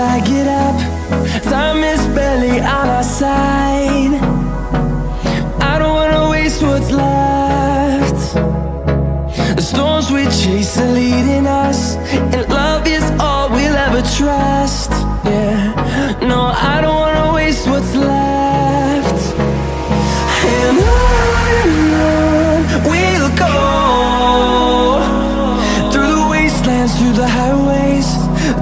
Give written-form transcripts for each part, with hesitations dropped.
flag it up. Time is barely on our side. I don't wanna waste what's left. The storms we chase are leading us, and love is all we'll ever trust. Yeah, no, I don't wanna waste what's left. And on we'll go, through the wastelands, through the highways,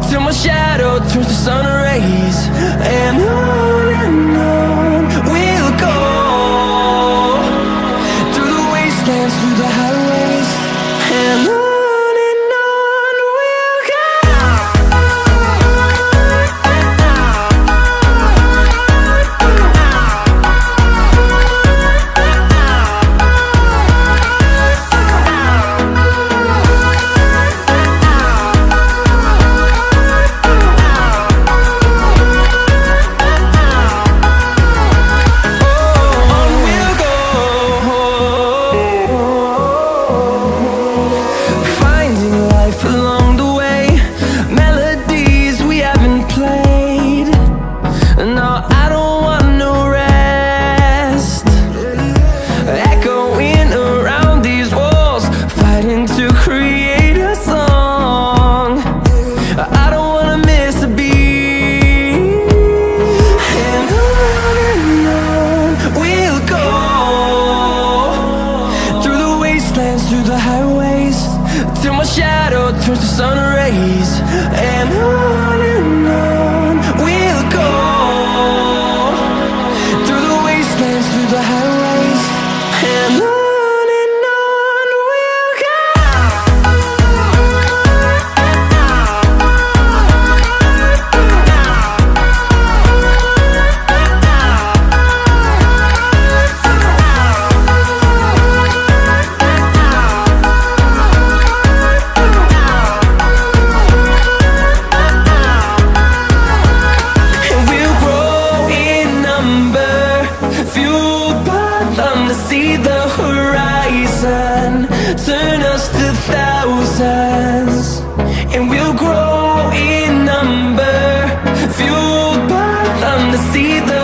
till my shadow turns to sun rays. And on we'll go, through the wastelands, through the highways, and on we'll go. Through the highways, till my shadow turns to sun rays. And on we'll go, through the wastelands, through the highways, and on. See the horizon turn us to thousands, and we'll grow in number, fueled by them to see the